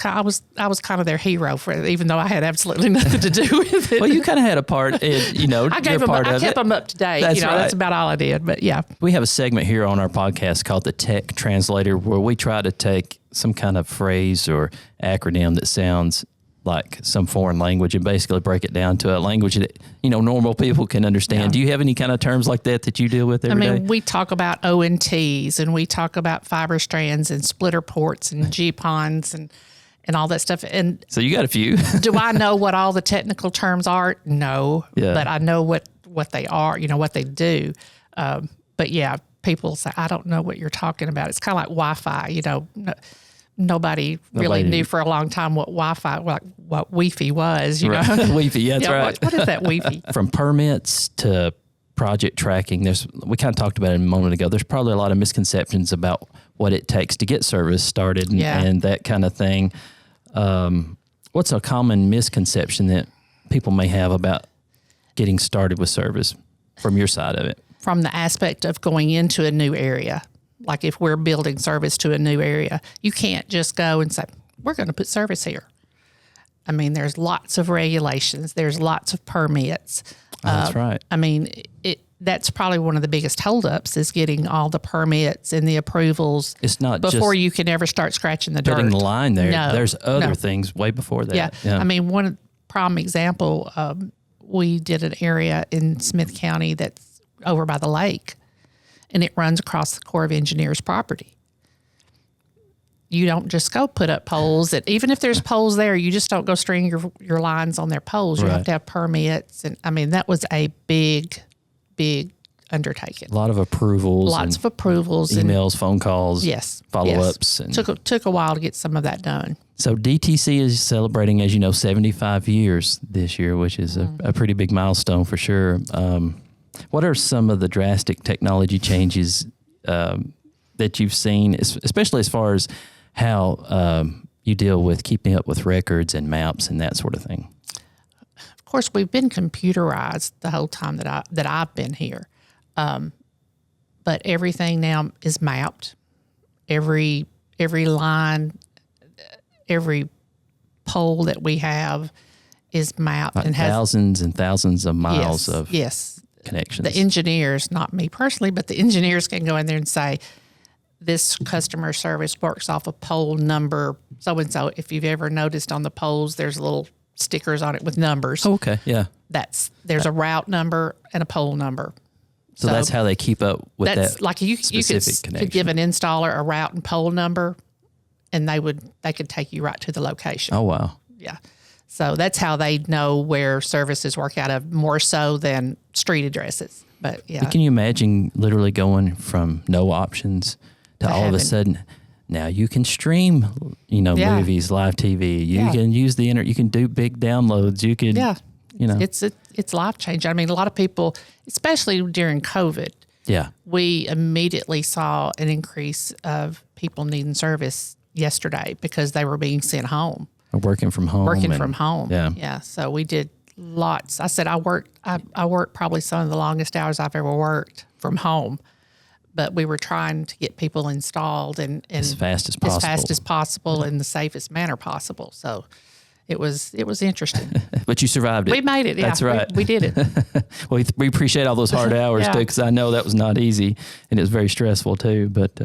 I was kind of their hero for it, even though I had absolutely nothing to do with it. Well, you kind of had a part in, I gave them. I kept them up to date. That's right. That's about all I did. But yeah, We have a segment here on our podcast called the Tech Translator, where we try to take some kind of phrase or acronym that sounds like some foreign language and basically break it down to a language that, normal people can understand. Yeah. Do you have any kind of terms like that you deal with every day? we talk about ONTs and we talk about fiber strands and splitter ports and GPONs and all that stuff. And so you got a few. do I know what all the technical terms are? No, but I know what they are, what they do. But yeah, people say, I don't know what you're talking about. It's kind of like Wi-Fi, Nobody really knew for a long time what Wi-Fi, what Wi-Fi was, Right. Wi-Fi, that's right. What is that Wi-Fi? From permits to project tracking, we kind of talked about it a moment ago. There's probably a lot of misconceptions about what it takes to get service started and that kind of thing. What's a common misconception that people may have about getting started with service from your side of it? From the aspect of going into a new area. Like if we're building service to a new area, you can't just go and say, we're going to put service here. I mean, there's lots of regulations. There's lots of permits. That's right. I mean, that's probably one of the biggest holdups is getting all the permits and the approvals. It's not before just you can ever start scratching the dirt. putting the line there. No, There's other things way before that. Yeah. I mean, one prime example, we did an area in Smith County that's over by the lake, and it runs across the Corps of Engineers property. You don't just go put up poles. Even if there's poles there, you just don't go string your lines on their poles. You have to have permits. And I mean, that was a big undertaking. A lot of approvals. Lots of approvals. Emails, phone calls. Yes. Follow-ups. Yes. Took a while to get some of that done. So DTC is celebrating, as you know, 75 years this year, which is a pretty big milestone for sure. What are some of the drastic technology changes that you've seen, especially as far as how you deal with keeping up with records and maps and that sort of thing? Of course, we've been computerized the whole time that I've been here, but everything now is mapped. Every line, every pole that we have is mapped like and has thousands and thousands of miles of connections. The engineers, not me personally, but the engineers can go in there and say, this customer service works off a pole number so-and-so. If you've ever noticed on the poles, there's little stickers on it with numbers. Oh, okay, yeah. There's a route number and a pole number. So that's how they keep up with that like you specific connection. could give an installer a route and pole number, and they could take you right to the location. Oh, wow. Yeah. So that's how they know where services work out of, more so than street addresses. But yeah. But can you imagine literally going from no options to all of a sudden, now you can stream, movies, live TV. You can use the internet. You can do big downloads. You can, It's life changing. I mean, a lot of people, especially during COVID, we immediately saw an increase of people needing service yesterday because they were being sent home. Working from home. Yeah. So we did lots. I said I worked probably some of the longest hours I've ever worked from home, but we were trying to get people installed and as fast as possible in the safest manner possible. So it was interesting. But you survived it. We made it. Yeah, that's right. We did it. Well, we appreciate all those hard hours too, because I know that was not easy and it was very stressful too. But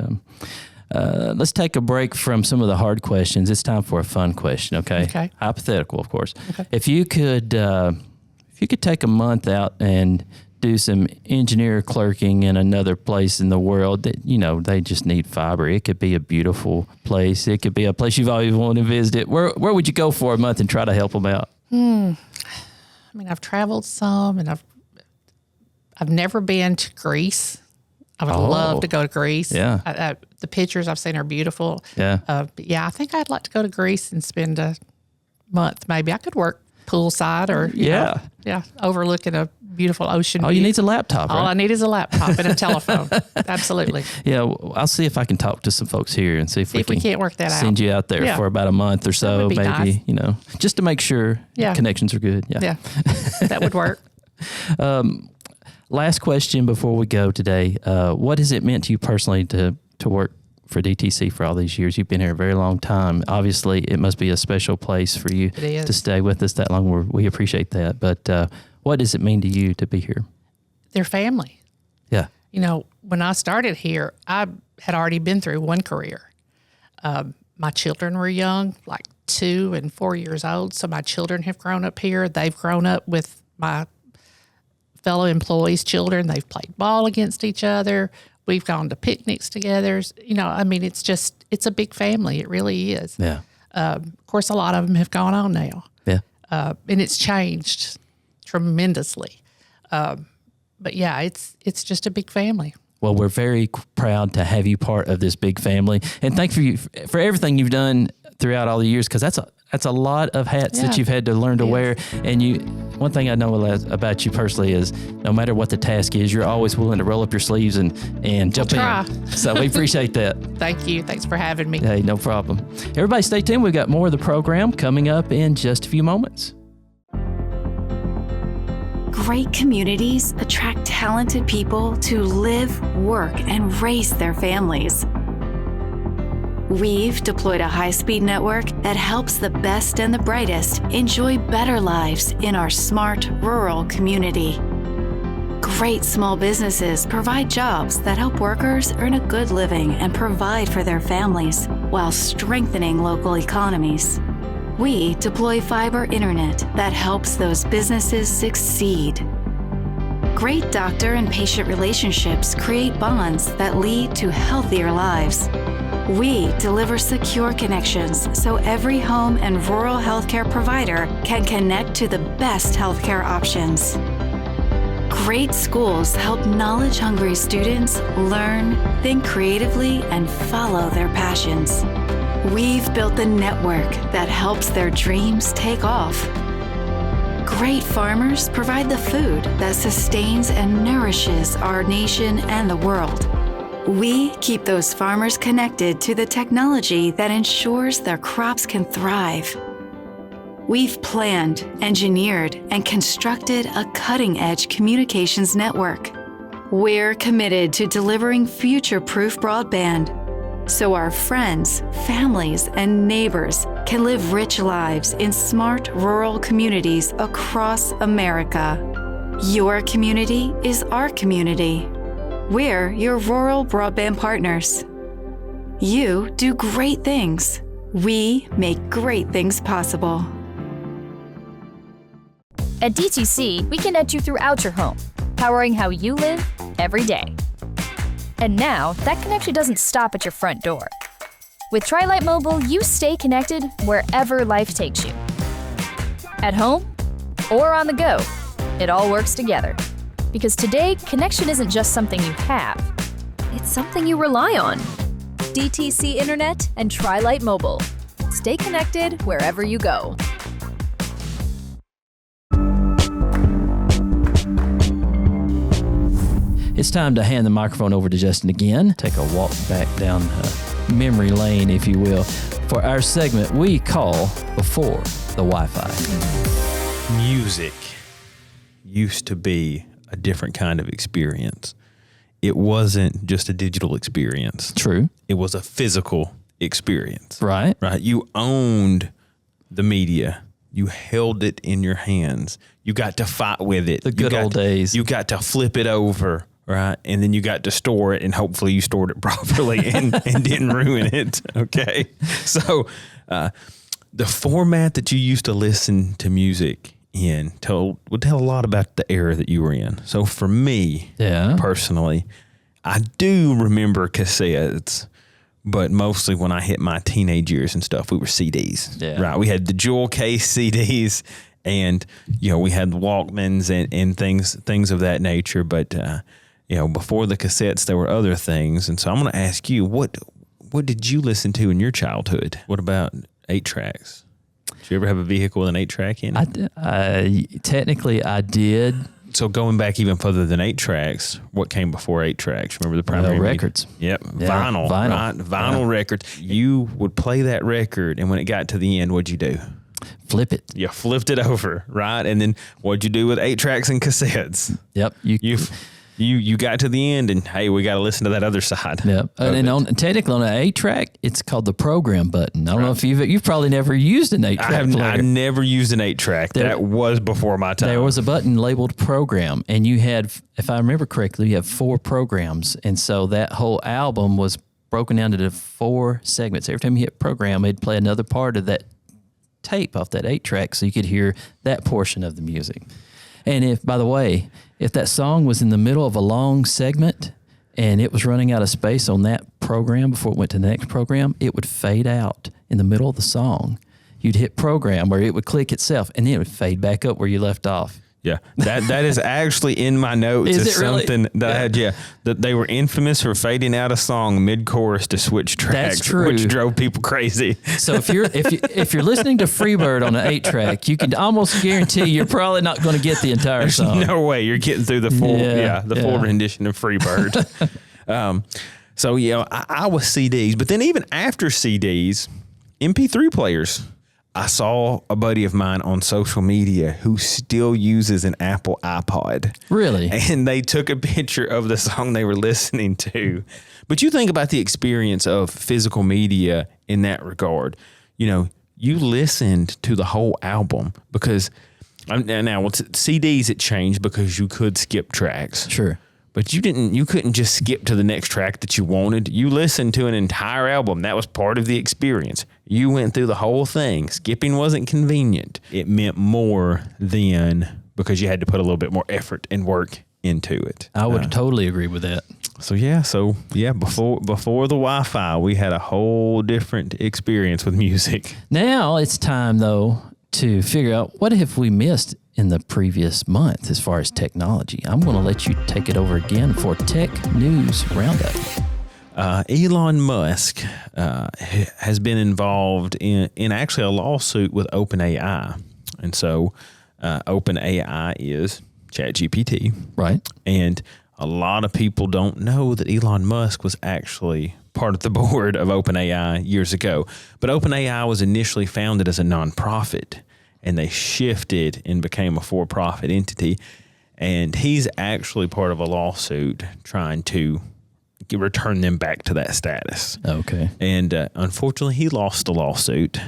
let's take a break from some of the hard questions. It's time for a fun question. Okay. Hypothetical, of course. Okay. If you could take a month out and do some engineer clerking in another place in the world that, they just need fiber. It could be a beautiful place. It could be a place you've always wanted to visit. Where would you go for a month and try to help them out? I mean, I've traveled some, and I've never been to Greece. I would love to go to Greece. Yeah. The pictures I've seen are beautiful. Yeah. But yeah, I think I'd like to go to Greece and spend a month. Maybe I could work poolside or, you know, overlooking a beautiful ocean. All you need is a laptop, All right? I need is a laptop and a telephone. Absolutely. Yeah, I'll see if I can talk to some folks here and see if we can't work that out. Send you out there for about a month or so, maybe, nice. Just to make sure connections are good. Yeah. That would work. Last question before we go today. What has it meant to you personally to work for DTC for all these years? You've been here a very long time. Obviously, it must be a special place for you to stay with us that long. We appreciate that. But what does it mean to you to be here? Their family. Yeah. When I started here, I had already been through one career. My children were young, like 2 and 4 years old. So my children have grown up here. They've grown up with my fellow employees' children. They've played ball against each other. We've gone to picnics together. It's a big family. It really is. Yeah. Of course, a lot of them have gone on now. Yeah. And it's changed tremendously. But yeah, it's just a big family. Well, we're very proud to have you part of this big family, and thank you for everything you've done throughout all the years, because that's a lot of hats that you've had to learn to wear. And one thing I know about you personally is no matter what the task is, you're always willing to roll up your sleeves and jump in. So we appreciate that. Thank you. Thanks for having me. Hey, no problem. Everybody stay tuned. We've got more of the program coming up in just a few moments. Great communities attract talented people to live, work, and raise their families. We've deployed a high-speed network that helps the best and the brightest enjoy better lives in our smart rural community. Great small businesses provide jobs that help workers earn a good living and provide for their families while strengthening local economies. We deploy fiber internet that helps those businesses succeed. Great doctor and patient relationships create bonds that lead to healthier lives. We deliver secure connections so every home and rural healthcare provider can connect to the best healthcare options. Great schools help knowledge-hungry students learn, think creatively, and follow their passions. We've built the network that helps their dreams take off. Great farmers provide the food that sustains and nourishes our nation and the world. We keep those farmers connected to the technology that ensures their crops can thrive. We've planned, engineered, and constructed a cutting-edge communications network. We're committed to delivering future-proof broadband so our friends, families, and neighbors can live rich lives in smart rural communities across America. Your community is our community. We're your rural broadband partners. You do great things. We make great things possible. At DTC, we connect you throughout your home, powering how you live every day. And now, that connection doesn't stop at your front door. With Tri-Lite Mobile, you stay connected wherever life takes you. At home or on the go, it all works together. Because today, connection isn't just something you have, it's something you rely on. DTC Internet and Tri-Lite Mobile. Stay connected wherever you go. It's time to hand the microphone over to Justin again. Take a walk back down memory lane, if you will, for our segment we call Before the Wi-Fi. Music used to be a different kind of experience. It wasn't just a digital experience. True. It was a physical experience. Right. Right. You owned the media. You held it in your hands. You got to fight with it. The good old days. You got to flip it over. Right. And then you got to store it, and hopefully you stored it properly and didn't ruin it. Okay. So the format that you used to listen to music in would tell a lot about the era that you were in. So for me, personally, I do remember cassettes, but mostly when I hit my teenage years and stuff, we were CDs. Yeah. Right. We had the jewel case CDs, and we had Walkmans and things of that nature. But before the cassettes, there were other things. And so I'm going to ask you, what did you listen to in your childhood? What about 8-tracks? Did you ever have a vehicle with an 8-track in it? Technically, I did. So going back even further than 8-tracks, what came before 8-tracks? Remember the primary records? Yep, vinyl. Right? Vinyl records. You would play that record, and when it got to the end, what'd you do? Flip it. You flipped it over, right? And then what'd you do with 8-tracks and cassettes? Yep. You got to the end, and hey, we got to listen to that other side. Yep. And technically on an 8-track, it's called the program button. I don't know if you've probably never used an 8-track player. I never used an 8-track. That was before my time. There was a button labeled program, and you had, if I remember correctly, you have 4 programs, and so that whole album was broken down into 4 segments. Every time you hit program, it'd play another part of that tape off that 8-track, so you could hear that portion of the music. And by the way, if that song was in the middle of a long segment and it was running out of space on that program before it went to the next program, it would fade out in the middle of the song. You'd hit program where it would click itself, and then it would fade back up where you left off. Yeah, that is actually in my notes. Is it's it really? something that I had, that they were infamous for fading out a song mid-chorus to switch tracks, That's true. which drove people crazy. So if you're listening to Freebird on an 8-track, you can almost guarantee you're probably not going to get the entire There's song. no way you're getting through the full, full rendition of Freebird. So I was CDs, but then even after CDs, MP3 players. I saw a buddy of mine on social media who still uses an Apple iPod. Really? And they took a picture of the song they were listening to. But you think about the experience of physical media in that regard. You listened to the whole album because now with CDs it changed because you could skip tracks. Sure. But you couldn't just skip to the next track that you wanted. You listened to an entire album. That was part of the experience. You went through the whole thing. Skipping wasn't convenient. It meant more then because you had to put a little bit more effort and work into it. I would totally agree with that. Before the Wi-Fi, we had a whole different experience with music. Now it's time, though, to figure out what have we missed in the previous month as far as technology. I'm going to let you take it over again for Tech News Roundup. Elon Musk has been involved in actually a lawsuit with OpenAI. And so OpenAI is ChatGPT. Right. And a lot of people don't know that Elon Musk was actually part of the board of OpenAI years ago. But OpenAI was initially founded as a nonprofit, and they shifted and became a for-profit entity. And he's actually part of a lawsuit trying to return them back to that status. Okay. And unfortunately, he lost the lawsuit,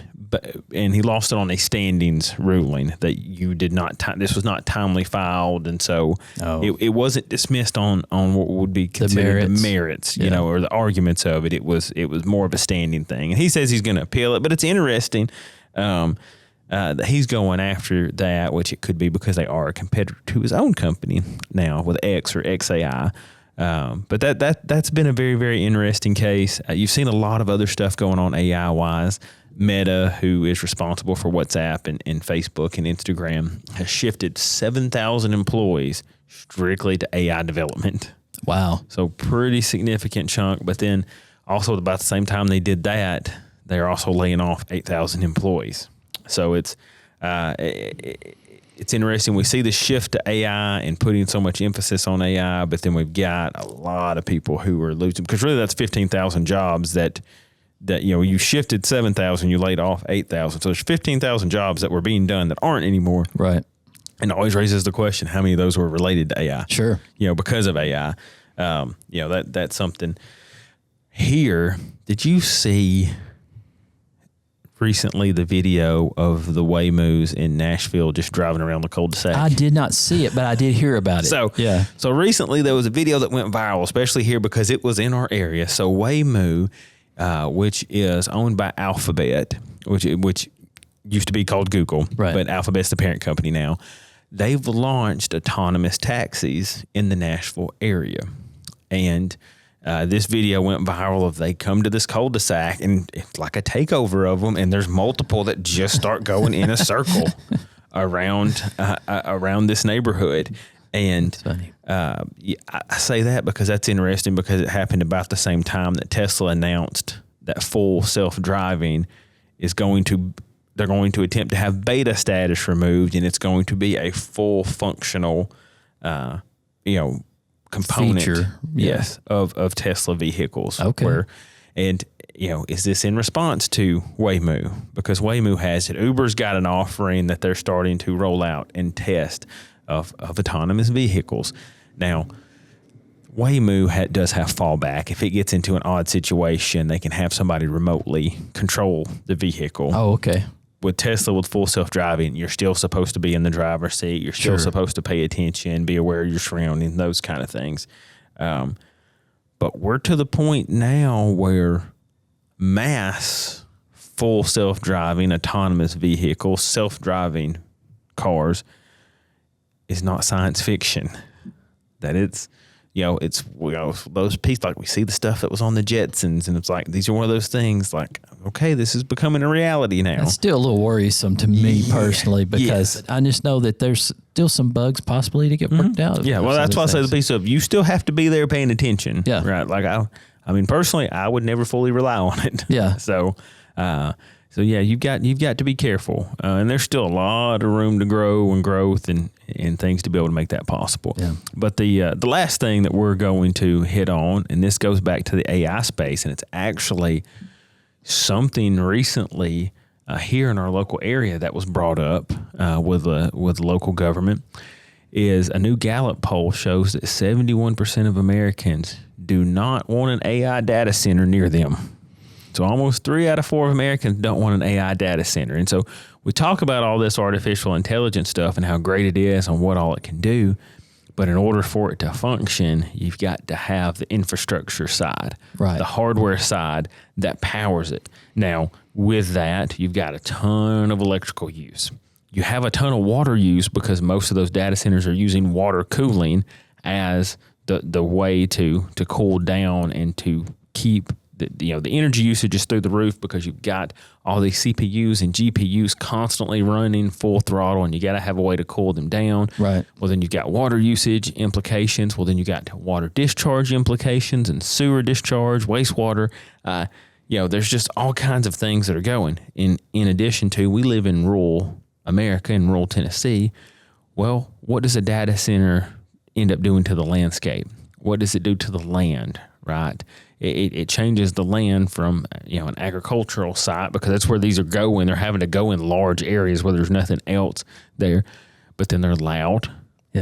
and he lost it on a standings ruling that you did not. This was not timely filed, and so it wasn't dismissed on what would be considered the merits, or the arguments of it. It was more of a standing thing, and he says he's going to appeal it. But it's interesting. That he's going after that, which it could be because they are a competitor to his own company now with X or XAI. But that's been a very, very interesting case. You've seen a lot of other stuff going on AI-wise. Meta, who is responsible for WhatsApp and Facebook and Instagram, has shifted 7,000 employees strictly to AI development. Wow. So pretty significant chunk. But then also about the same time they did that, they're also laying off 8,000 employees. So it's interesting. We see the shift to AI and putting so much emphasis on AI, but then we've got a lot of people who are losing, because really that's 15,000 jobs that you shifted 7,000, you laid off 8,000. So there's 15,000 jobs that were being done that aren't anymore. Right. And it always raises the question, how many of those were related to AI? Sure. Because of AI. That's something here. Did you see recently the video of the Waymos in Nashville just driving around the cul-de-sac? I did not see it, but I did hear about it. So recently there was a video that went viral, especially here because it was in our area. So Waymo, which is owned by Alphabet, which used to be called Google, right, but Alphabet's the parent company now. They've launched autonomous taxis in the Nashville area. And this video went viral of they come to this cul-de-sac and it's like a takeover of them, and there's multiple that just start going in a circle around this neighborhood. And I say that because that's interesting, because it happened about the same time that Tesla announced that full self-driving they're going to attempt to have beta status removed, and it's going to be a full functional, component, feature, yes, of Tesla vehicles. Okay. Is this in response to Waymo? Because Waymo has it. Uber's got an offering that they're starting to roll out and test of autonomous vehicles. Now, Waymo does have fallback. If it gets into an odd situation, they can have somebody remotely control the vehicle. Oh, okay. With Tesla, with full self-driving, you're still supposed to be in the driver's seat. You're still supposed to pay attention, be aware of your surroundings, those kind of things. But we're to the point now where mass full self-driving, autonomous vehicles, self-driving cars is not science fiction. That it's it's those pieces, like we see the stuff that was on the Jetsons, and it's like, these are one of those things like, okay, this is becoming a reality now. It's still a little worrisome to me personally, because I just know that there's still some bugs possibly to get worked out. Yeah, well, that's why I say the piece of, you still have to be there paying attention. Yeah. Right. Like I mean, personally, I would never fully rely on it. Yeah. So yeah, you've got to be careful, and there's still a lot of room to grow and growth and things to be able to make that possible. Yeah. But the last thing that we're going to hit on, and this goes back to the AI space, and it's actually something recently here in our local area that was brought up with local government, is a new Gallup poll shows that 71% of Americans do not want an AI data center near them. So almost 3 out of 4 Americans don't want an AI data center. And so we talk about all this artificial intelligence stuff and how great it is and what all it can do. But in order for it to function, you've got to have the infrastructure side, right, the hardware side that powers it. Now, with that, you've got a ton of electrical use. You have a ton of water use, because most of those data centers are using water cooling as the way to cool down and to keep the energy usage is through the roof, because you've got all these CPUs and GPUs constantly running full throttle, and you got to have a way to cool them down. Right. Well, then you've got water usage implications. Well, then you got water discharge implications and sewer discharge, wastewater. There's just all kinds of things that are going. In addition to, we live in rural America, in rural Tennessee. Well, what does a data center end up doing to the landscape? What does it do to the land, right? It changes the land from an agricultural site, because that's where these are going. They're having to go in large areas where there's nothing else there, but then they're loud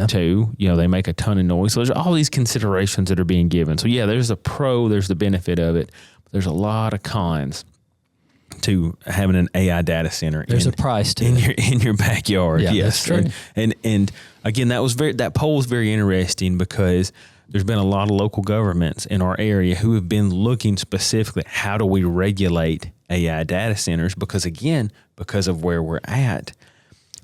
too. They make a ton of noise. So there's all these considerations that are being given. So yeah, there's a pro, there's the benefit of it, but there's a lot of cons to having an AI data center. There's a price to in your backyard. Yeah, yes, that's true. And again, that poll was very interesting, because there's been a lot of local governments in our area who have been looking specifically at how do we regulate AI data centers, because of where we're at,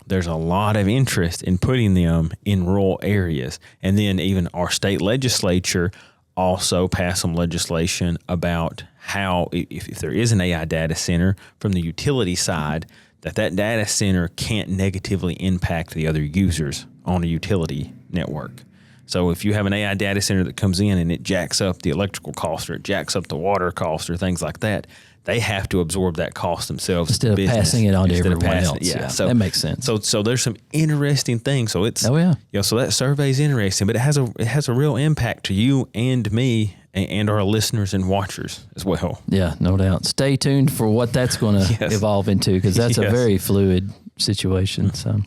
there's a lot of interest in putting them in rural areas. And then even our state legislature also passed some legislation about how, if there is an AI data center from the utility side, that data center can't negatively impact the other users on a utility network. So if you have an AI data center that comes in and it jacks up the electrical cost, or it jacks up the water cost, or things like that, they have to absorb that cost themselves instead of passing it on to everyone else. Yeah, so that makes sense. So there's some interesting things. So it's so that survey is interesting, but it has a real impact to you and me and our listeners and watchers as well. Yeah, no doubt. Stay tuned for what that's going to evolve into, because that's a very fluid situation. So.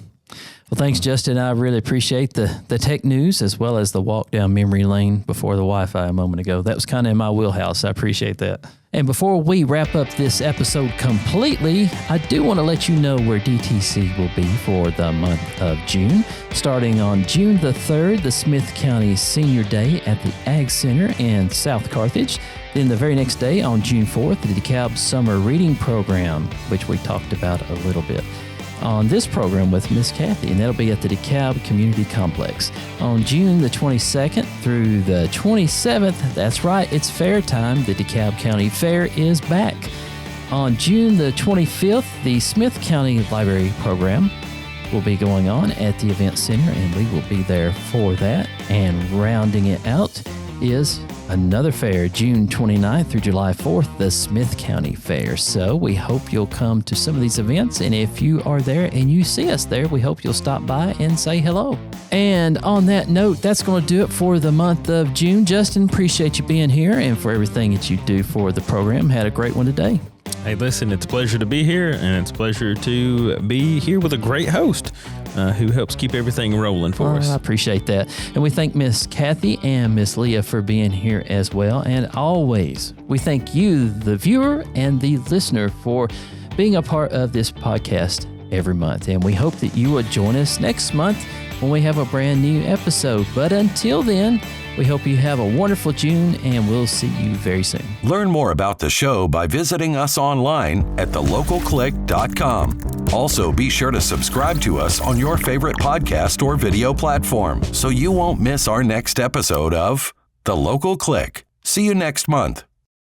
Well, thanks, Justin. I really appreciate the tech news, as well as the walk down memory lane before the Wi-Fi a moment ago. That was kind of in my wheelhouse. I appreciate that. And before we wrap up this episode completely, I do want to let you know where DTC will be for the month of June. Starting on June the 3rd, the Smith County Senior Day at the Ag Center in South Carthage. Then the very next day, on June 4th, the DeKalb Summer Reading Program, which we talked about a little bit on this program with Miss Kathy, and that'll be at the DeKalb Community Complex. On June the 22nd through the 27th, that's right, it's fair time. The DeKalb County Fair is back. On June the 25th, the Smith County Library program will be going on at the Event Center, and we will be there for that. And rounding it out is another fair, June 29th through July 4th, the Smith County Fair. So we hope you'll come to some of these events, and if you are there and you see us there, we hope you'll stop by and say hello. And on that note, that's going to do it for the month of June. Justin, appreciate you being here and for everything that you do for the program. Had a great one today. Hey, listen, it's a pleasure to be here, and it's a pleasure to be here with a great host who helps keep everything rolling for us. I appreciate that. And we thank Miss Kathy and Miss Leah for being here as well. And always, we thank you, the viewer and the listener, for being a part of this podcast every month. And we hope that you will join us next month when we have a brand new episode. But until then, We hope you have a wonderful June, and we'll see you very soon. Learn more about the show by visiting us online at thelocalclick.com. Also, be sure to subscribe to us on your favorite podcast or video platform so you won't miss our next episode of The Local Click. See you next month.